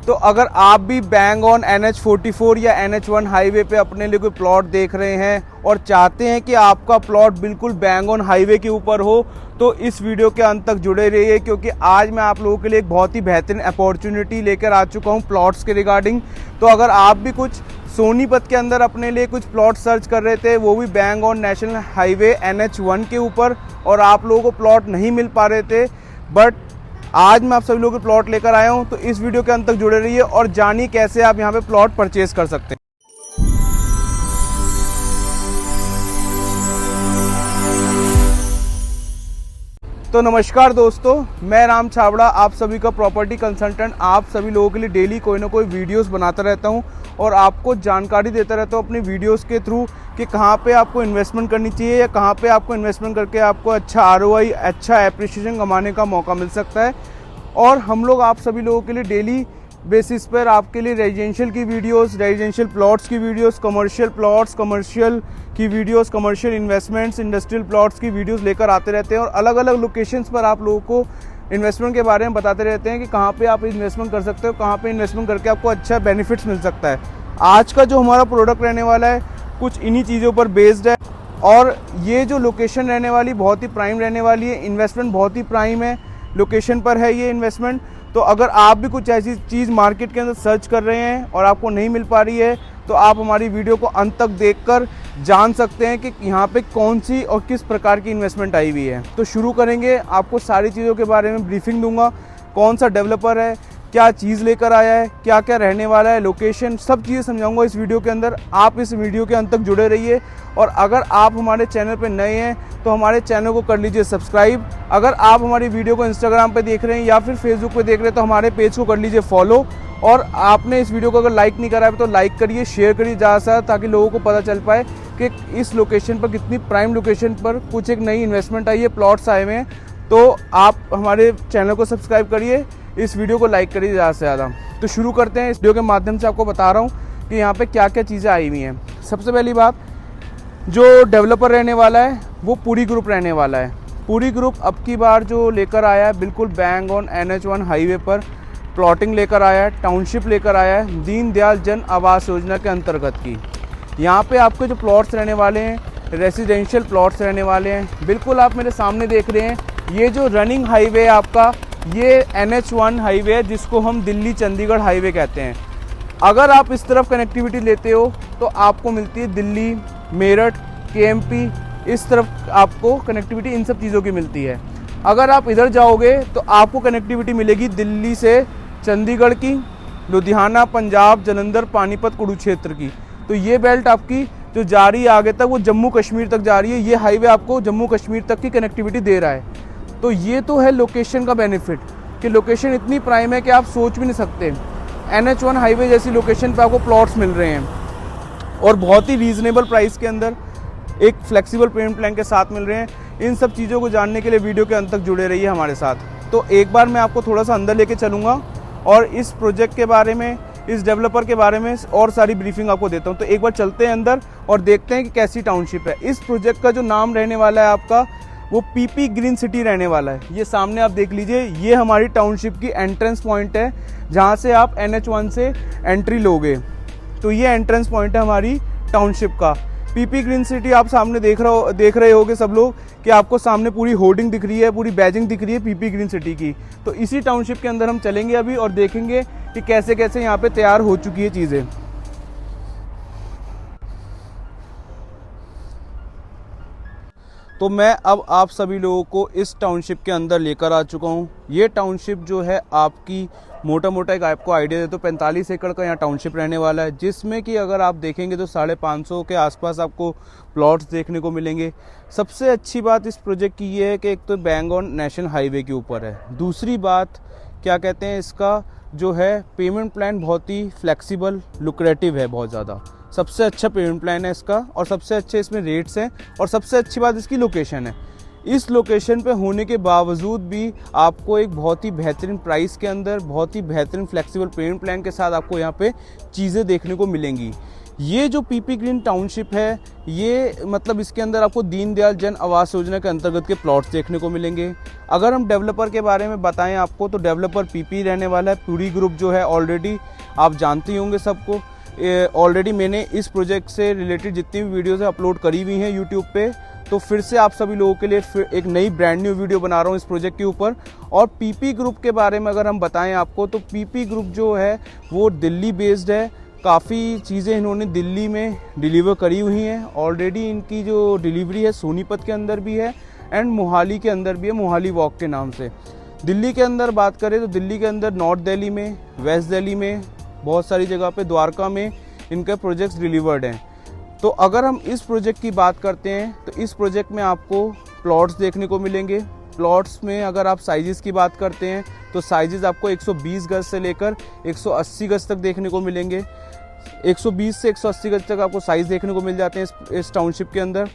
तो अगर आप भी बैंग ऑन NH44 या NH1 हाईवे पे अपने लिए कोई प्लॉट देख रहे हैं और चाहते हैं कि आपका प्लॉट बिल्कुल बैंग ऑन हाईवे के ऊपर हो, तो इस वीडियो के अंत तक जुड़े रहिए, क्योंकि आज मैं आप लोगों के लिए एक बहुत ही बेहतरीन अपॉर्चुनिटी लेकर आ चुका हूं प्लॉट्स के रिगार्डिंग। तो अगर आप भी कुछ सोनीपत के अंदर अपने लिए कुछ प्लॉट सर्च कर रहे थे, वो भी bang on national highway NH1 के ऊपर, और आप लोगों को प्लॉट नहीं मिल पा रहे थे, बट आज मैं आप सभी लोगों के प्लॉट लेकर आया हूं, तो इस वीडियो के अंत तक जुड़े रहिए और जानिए कैसे आप यहां पे प्लॉट परचेज कर सकते हैं। तो नमस्कार दोस्तों, मैं राम छाबड़ा, आप सभी का प्रॉपर्टी कंसल्टेंट। आप सभी लोगों के लिए डेली कोई ना कोई वीडियोस बनाता रहता हूं और आपको जानकारी देता रहता हूं अपनी वीडियोस के थ्रू कि कहां पे आपको इन्वेस्टमेंट करनी चाहिए या कहां पे आपको इन्वेस्टमेंट करके आपको अच्छा ROI, अच्छा एप्रिसिएशन कमाने का मौका मिल सकता है। और हम लोग आप सभी लोगों के लिए डेली बेसिस पर आपके लिए रेजिडेंशियल की वीडियोस, रेजिडेंशियल प्लॉट्स की वीडियोस, कमर्शियल प्लॉट्स, कमर्शियल की videos, commercial investments, industrial plots की वीडियोस लेकर आते रहते हैं और अलग अलग लोकेशंस पर आप लोगों को इन्वेस्टमेंट के बारे में बताते रहते हैं कि कहाँ पे आप इन्वेस्टमेंट कर सकते हो, कहाँ पे इन्वेस्टमेंट करके आपको अच्छा बेनिफिट्स मिल सकता है। आज का जो हमारा प्रोडक्ट रहने वाला है कुछ इन्हीं चीज़ों पर बेस्ड है, और ये जो लोकेशन रहने वाली बहुत ही प्राइम रहने वाली है। इन्वेस्टमेंट बहुत ही प्राइम है, लोकेशन पर है ये इन्वेस्टमेंट। तो अगर आप भी कुछ ऐसी चीज़ मार्केट के अंदर सर्च कर रहे हैं और आपको नहीं मिल पा रही है, तो आप हमारी वीडियो को अंत तक देखकर जान सकते हैं कि यहाँ पे कौन सी और किस प्रकार की इन्वेस्टमेंट आई हुई है। तो शुरू करेंगे, आपको सारी चीज़ों के बारे में ब्रीफिंग दूंगा, कौन सा डेवलपर है, क्या चीज़ लेकर आया है, क्या क्या रहने वाला है, लोकेशन, सब चीज़ें समझाऊंगा इस वीडियो के अंदर। आप इस वीडियो के अंत तक जुड़े रहिए। और अगर आप हमारे चैनल पर नए हैं तो हमारे चैनल को कर लीजिए सब्सक्राइब। अगर आप हमारी वीडियो को इंस्टाग्राम पे देख रहे हैं या फिर फेसबुक पे देख रहे हैं तो हमारे पेज को कर लीजिए फॉलो। और आपने इस वीडियो को अगर लाइक नहीं करा है तो लाइक करिए, शेयर करिए ज़्यादा से ज़्यादा, ताकि लोगों को पता चल पाए कि इस लोकेशन पर, कितनी प्राइम लोकेशन पर कुछ एक नई इन्वेस्टमेंट आई है, प्लॉट्स आए हुए हैं। तो आप हमारे चैनल को सब्सक्राइब करिए, इस वीडियो को लाइक करिए ज़्यादा से ज़्यादा। तो शुरू करते हैं। इस वीडियो के माध्यम से आपको बता रहा हूँ कि यहाँ पे क्या क्या चीज़ें आई हुई हैं। सबसे पहली बात, जो डेवलपर रहने वाला है वो पुरी ग्रुप रहने वाला है। पुरी ग्रुप अब की बार जो लेकर आया है, बिल्कुल बैंग ऑन NH1 हाईवे पर प्लॉटिंग लेकर आया है, टाउनशिप लेकर आया है, दीनदयाल जन आवास योजना के अंतर्गत की। यहाँ पे आपके जो प्लॉट्स रहने वाले हैं, रेसिडेंशियल प्लॉट्स रहने वाले हैं। बिल्कुल आप मेरे सामने देख रहे हैं, ये जो रनिंग हाईवे है आपका, ये NH1 हाईवे है, जिसको हम दिल्ली चंडीगढ़ हाईवे कहते हैं। अगर आप इस तरफ कनेक्टिविटी लेते हो तो आपको मिलती है दिल्ली, मेरठ, KMP, इस तरफ आपको कनेक्टिविटी इन सब चीज़ों की मिलती है। अगर आप इधर जाओगे तो आपको कनेक्टिविटी मिलेगी दिल्ली से चंडीगढ़ की, लुधियाना, पंजाब, जालंधर, पानीपत, कुरुक्षेत्र की। तो ये बेल्ट आपकी जो जा रही है आगे तक, वो जम्मू कश्मीर तक जा रही है। ये हाईवे आपको जम्मू कश्मीर तक की कनेक्टिविटी दे रहा है। तो ये तो है लोकेशन का बेनिफिट, कि लोकेशन इतनी प्राइम है कि आप सोच भी नहीं सकते। NH1 हाईवे जैसी लोकेशन पे आपको प्लॉट्स मिल रहे हैं और बहुत ही रीजनेबल प्राइस के अंदर, एक फ्लेक्सिबल पेमेंट प्लान के साथ मिल रहे हैं। इन सब चीज़ों को जानने के लिए वीडियो के अंत तक जुड़े रहिए हमारे साथ। तो एक बार मैं आपको थोड़ा सा अंदर लेके चलूँगा और इस प्रोजेक्ट के बारे में, इस डेवलपर के बारे में और सारी ब्रीफिंग आपको देता हूँ। तो एक बार चलते हैं अंदर और देखते हैं कि कैसी टाउनशिप है। इस प्रोजेक्ट का जो नाम रहने वाला है आपका, वो PP ग्रीन सिटी रहने वाला है। ये सामने आप देख लीजिए, ये हमारी टाउनशिप की एंट्रेंस पॉइंट है, जहाँ से आप NH1 से एंट्री लोगे। तो ये एंट्रेंस पॉइंट है हमारी टाउनशिप का। PP ग्रीन सिटी आप सामने देख रहे होगे सब लोग कि आपको सामने पूरी होर्डिंग दिख रही है, पूरी बैजिंग दिख रही है PP ग्रीन सिटी की। तो इसी टाउनशिप के अंदर हम चलेंगे अभी और देखेंगे कि कैसे कैसे यहाँ पे तैयार हो चुकी है चीज़ें। तो मैं अब आप सभी लोगों को इस टाउनशिप के अंदर लेकर आ चुका हूँ। ये टाउनशिप जो है आपकी, मोटा मोटा एक आपको आइडिया दे तो 45 एकड़ का यहाँ टाउनशिप रहने वाला है, जिसमें कि अगर आप देखेंगे तो 550 के आसपास आपको प्लॉट्स देखने को मिलेंगे। सबसे अच्छी बात इस प्रोजेक्ट की ये है कि एक तो बैंग ऑन नेशनल हाईवे के ऊपर है। दूसरी बात क्या कहते हैं, इसका जो है पेमेंट प्लान बहुत ही फ्लेक्सिबल, लुक्रेटिव है बहुत ज़्यादा। सबसे अच्छा पेमेंट प्लान है इसका और सबसे अच्छे इसमें रेट्स हैं, और सबसे अच्छी बात इसकी लोकेशन है। इस लोकेशन पे होने के बावजूद भी आपको एक बहुत ही बेहतरीन प्राइस के अंदर, बहुत ही बेहतरीन फ्लेक्सिबल पेमेंट प्लान के साथ आपको यहाँ पे चीज़ें देखने को मिलेंगी। ये जो पीपी ग्रीन टाउनशिप है, ये मतलब इसके अंदर आपको दीनदयाल जन आवास योजना के अंतर्गत के प्लॉट्स देखने को मिलेंगे। अगर हम डेवलपर के बारे में बताएं आपको, तो डेवलपर पीपी रहने वाला है। पूरी ग्रुप जो है ऑलरेडी आप जानते ही होंगे सबको। ऑलरेडी मैंने इस प्रोजेक्ट से रिलेटेड जितनी भी वीडियोज़ अपलोड करी हुई हैं यूट्यूब पे, तो फिर से आप सभी लोगों के लिए फिर एक नई ब्रांड न्यू वीडियो बना रहा हूँ इस प्रोजेक्ट के ऊपर। और पीपी ग्रुप के बारे में अगर हम बताएं आपको, तो पीपी ग्रुप जो है वो दिल्ली बेस्ड है। काफ़ी चीज़ें इन्होंने दिल्ली में डिलीवर करी हुई हैं। ऑलरेडी इनकी जो डिलीवरी है सोनीपत के अंदर भी है एंड मोहाली के अंदर भी है, मोहाली वॉक के नाम से। दिल्ली के अंदर बात करें तो दिल्ली के अंदर नॉर्थ दिल्ली में, वेस्ट दिल्ली में, बहुत सारी जगह पे, द्वारका में इनके प्रोजेक्ट्स डिलीवर्ड हैं। तो अगर हम इस प्रोजेक्ट की बात करते हैं तो इस प्रोजेक्ट में आपको प्लॉट्स देखने को मिलेंगे। प्लॉट्स में अगर आप साइजेस की बात करते हैं तो साइजेस आपको 120 गज से लेकर 180 गज तक देखने को मिलेंगे। 120 से 180 गज तक आपको साइज देखने को मिल जाते हैं इस टाउनशिप के अंदर।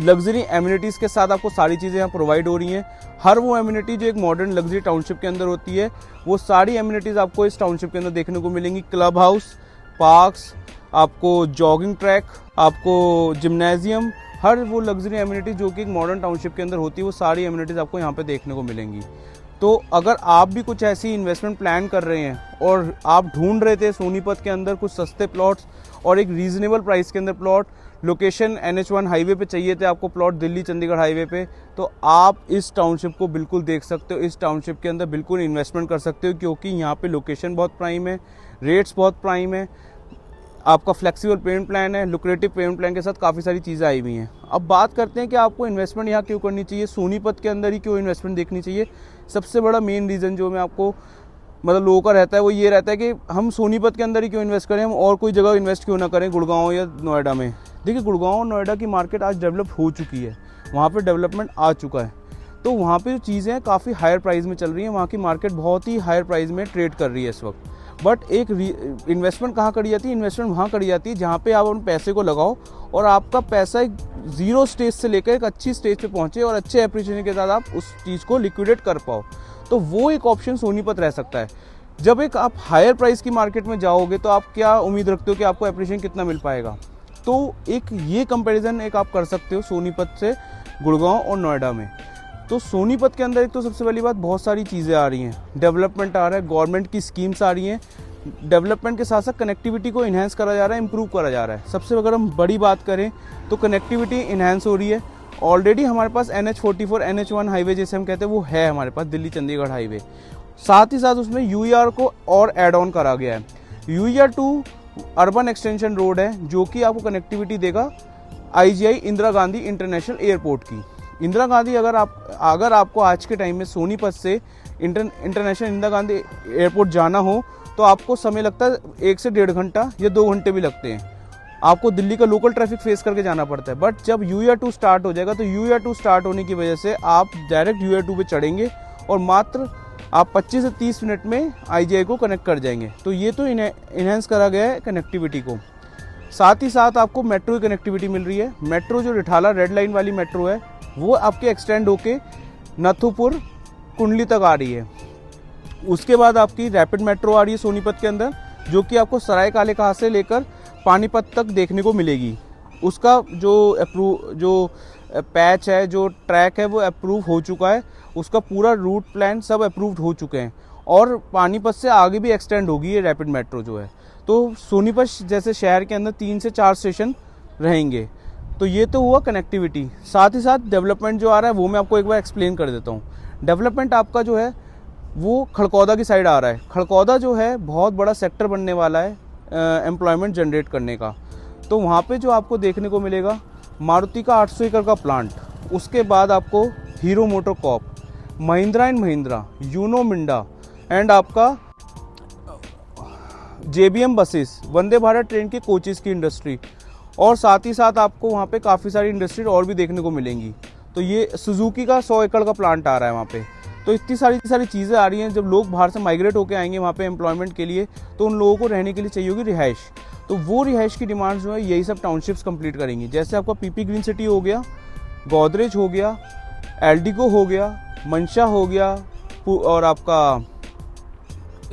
लग्जरी एमिनिटीज़ के साथ आपको सारी चीज़ें यहाँ प्रोवाइड हो रही हैं। हर वो एमिनिटी जो एक मॉडर्न लग्जरी टाउनशिप के अंदर होती है, वो सारी एमिनिटीज़ आपको इस टाउनशिप के अंदर देखने को मिलेंगी। क्लब हाउस, पार्क्स, आपको जॉगिंग ट्रैक, आपको जिम्नेजियम, हर वो लग्जरी एमिनिटी जो कि एक मॉडर्न टाउनशिप के अंदर होती है, वो सारी एमिनिटीज़ आपको यहाँ पे देखने को मिलेंगी। तो अगर आप भी कुछ ऐसी इन्वेस्टमेंट प्लान कर रहे हैं और आप ढूंढ रहे थे सोनीपत के अंदर कुछ सस्ते प्लॉट्स और एक रीजनेबल प्राइस के अंदर प्लॉट, लोकेशन NH1 हाईवे पे चाहिए थे आपको प्लॉट, दिल्ली चंडीगढ़ हाईवे पे, तो आप इस टाउनशिप को बिल्कुल देख सकते हो। इस टाउनशिप के अंदर बिल्कुल इन्वेस्टमेंट कर सकते हो, क्योंकि यहाँ पे लोकेशन बहुत प्राइम है, रेट्स बहुत प्राइम है, आपका फ्लेक्सिबल पेमेंट प्लान है, लुक्रेटिव पेमेंट प्लान के साथ काफ़ी सारी चीज़ें आई हुई हैं। अब बात करते हैं कि आपको इन्वेस्टमेंट यहाँ क्यों करनी चाहिए, सोनीपत के अंदर ही क्यों इन्वेस्टमेंट देखनी चाहिए। सबसे बड़ा मेन रीज़न जो मैं आपको मतलब लोगों का रहता है वो ये रहता है कि हम सोनीपत के अंदर ही क्यों इन्वेस्ट करें, हम और कोई जगह इन्वेस्ट क्यों ना करें, गुड़गांव या नोएडा में। देखिए, गुड़गांव और नोएडा की मार्केट आज डेवलप हो चुकी है, वहाँ पर डेवलपमेंट आ चुका है, तो वहाँ पर जो चीज़ें हैं काफ़ी हायर प्राइस में चल रही हैं। वहाँ की मार्केट बहुत ही हायर प्राइस में ट्रेड कर रही है इस वक्त। बट एक इन्वेस्टमेंट कहाँ करी जाती है, इन्वेस्टमेंट वहाँ करी जाती है जहाँ पे आप अपने पैसे को लगाओ और आपका पैसा एक जीरो स्टेज से लेकर एक अच्छी स्टेज पे पहुँचे और अच्छे एप्रिसिएशन के साथ आप उस चीज़ को लिक्विडेट कर पाओ, तो वो एक ऑप्शन सोनीपत रह सकता है। जब एक आप हायर प्राइस की मार्केट में जाओगे तो आप क्या उम्मीद रखते हो कि आपको एप्रिसिएशन कितना मिल पाएगा। तो एक ये कंपेरिजन एक आप कर सकते हो सोनीपत से गुड़गांव और नोएडा में। तो सोनीपत के अंदर एक तो सबसे पहली बात बहुत सारी चीज़ें आ रही हैं, डेवलपमेंट आ रहा है, गवर्नमेंट की स्कीम्स आ रही हैं, डेवलपमेंट के साथ साथ कनेक्टिविटी को इन्हेंस करा जा रहा है, इंप्रूव करा जा रहा है। सबसे अगर हम बड़ी बात करें तो कनेक्टिविटी इन्हेंस हो रही है। ऑलरेडी हमारे पास NH44 NH1 हाईवे जैसे हम कहते हैं वो है हमारे पास, दिल्ली चंडीगढ़ हाईवे। साथ ही साथ उसमें UER को और एड ऑन करा गया है। UER 2 अर्बन एक्सटेंशन रोड है जो कि आपको कनेक्टिविटी देगा IGI Indira Gandhi international airport की। इंदिरा गांधी अगर आपको आज के टाइम में सोनीपत से इंटरनेशनल इंदिरा गांधी एयरपोर्ट जाना हो तो आपको समय लगता है 1 से 1.5 घंटा या 2 घंटे भी लगते हैं। आपको दिल्ली का लोकल ट्रैफिक फेस करके जाना पड़ता है। बट जब UER 2 स्टार्ट हो जाएगा तो UER 2 स्टार्ट होने की वजह से आप डायरेक्ट UER 2 पे चढ़ेंगे और मात्र आप 25 से 30 मिनट में IGI को कनेक्ट कर जाएंगे। तो ये तो इन्हेंस करा गया है कनेक्टिविटी को। साथ ही साथ आपको मेट्रो की कनेक्टिविटी मिल रही है। मेट्रो जो रिठाला रेड लाइन वाली मेट्रो है वो आपके एक्सटेंड होके नथुपुर कुंडली तक आ रही है। उसके बाद आपकी रैपिड मेट्रो आ रही है सोनीपत के अंदर, जो कि आपको सराय काले कहा से लेकर पानीपत तक देखने को मिलेगी। उसका जो पैच है, जो ट्रैक है वो अप्रूव हो चुका है, उसका पूरा रूट प्लान सब अप्रूव्ड हो चुके हैं और पानीपत से आगे भी एक्सटेंड होगी ये रैपिड मेट्रो जो है। तो सोनीपत जैसे शहर के अंदर 3 से 4 स्टेशन रहेंगे। तो ये तो हुआ कनेक्टिविटी। साथ ही साथ डेवलपमेंट जो आ रहा है वो मैं आपको एक बार एक्सप्लेन कर देता हूँ। डेवलपमेंट आपका जो है वो खड़कौदा की साइड आ रहा है। खड़कौदा जो है बहुत बड़ा सेक्टर बनने वाला है एम्प्लॉयमेंट जनरेट करने का। तो वहाँ पे जो आपको देखने को मिलेगा मारुति का 800 एकड़ का प्लांट, उसके बाद आपको Hero MotoCorp, Mahindra and Mahindra, Uno Minda and आपका JBM buses, Vande Bharat train के कोचेस की इंडस्ट्री, और साथ ही साथ आपको वहाँ पे काफ़ी सारी इंडस्ट्री और भी देखने को मिलेंगी। तो ये सुजुकी का 100 एकड़ का प्लांट आ रहा है वहाँ पे। तो इतनी सारी चीज़ें आ रही हैं। जब लोग बाहर से माइग्रेट होकर आएंगे वहाँ पे एम्प्लॉयमेंट के लिए, तो उन लोगों को रहने के लिए चाहिए होगी रिहाइश। तो वो रिहाइश की डिमांड जो है यही सब टाउनशिप्स कंप्लीट करेंगी। जैसे आपका PP ग्रीन सिटी हो गया, गोदरेज हो गया, एल्डिको हो गया, मंशा हो गया और आपका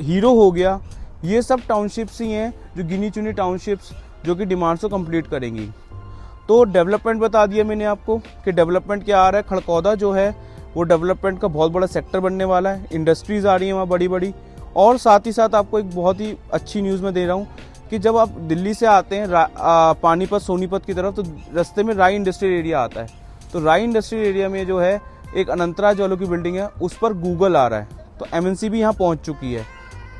हीरो हो गया, ये सब टाउनशिप्स ही हैं जो गिनी चुनी टाउनशिप्स जो कि डिमांड्स को कंप्लीट करेंगी। तो डेवलपमेंट बता दिया मैंने आपको कि डेवलपमेंट क्या आ रहा है। खड़कौदा जो है वो डेवलपमेंट का बहुत बड़ा सेक्टर बनने वाला है, इंडस्ट्रीज़ आ रही हैं वहाँ बड़ी बड़ी। और साथ ही साथ आपको एक बहुत ही अच्छी न्यूज़ मैं दे रहा हूँ कि जब आप दिल्ली से आते हैं पानीपत सोनीपत की तरफ, तो रास्ते में राई इंडस्ट्रियल एरिया आता है। तो राई इंडस्ट्रियल एरिया में जो है एक अनंतराज वालों की बिल्डिंग है, उस पर गूगल आ रहा है। तो MNC भी यहाँ पहुँच चुकी है।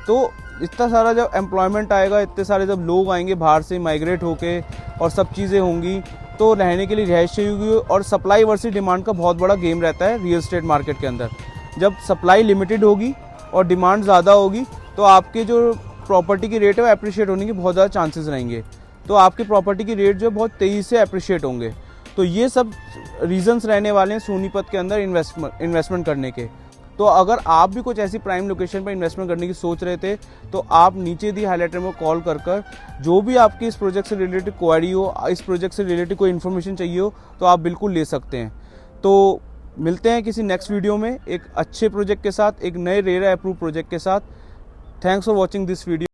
तो इतना सारा जब एम्प्लॉयमेंट आएगा, इतने सारे जब लोग आएंगे बाहर से माइग्रेट होके और सब चीज़ें होंगी, तो रहने के लिए रिहाइश चाहिए होगी। और सप्लाई वर्सेस डिमांड का बहुत बड़ा गेम रहता है रियल एस्टेट मार्केट के अंदर। जब सप्लाई लिमिटेड होगी और डिमांड ज़्यादा होगी तो आपके जो प्रॉपर्टी की रेट है वो अप्रिशिएट होने की बहुत ज़्यादा चांसेस रहेंगे। तो आपकी प्रॉपर्टी की रेट जो बहुत तेज़ी से अप्रिशिएट होंगे। तो ये सब रीजंस रहने वाले हैं सोनीपत के अंदर इन्वेस्टमेंट करने के। तो अगर आप भी कुछ ऐसी प्राइम लोकेशन पर इन्वेस्टमेंट करने की सोच रहे थे तो आप नीचे दी हाईलाइटर में कॉल कर जो भी आपकी इस प्रोजेक्ट से रिलेटेड क्वेरी हो, इस प्रोजेक्ट से रिलेटेड कोई इन्फॉर्मेशन चाहिए हो, तो आप बिल्कुल ले सकते हैं। तो मिलते हैं किसी नेक्स्ट वीडियो में एक अच्छे प्रोजेक्ट के साथ, एक नए रेरा अप्रूव प्रोजेक्ट के साथ। Thanks for watching this video.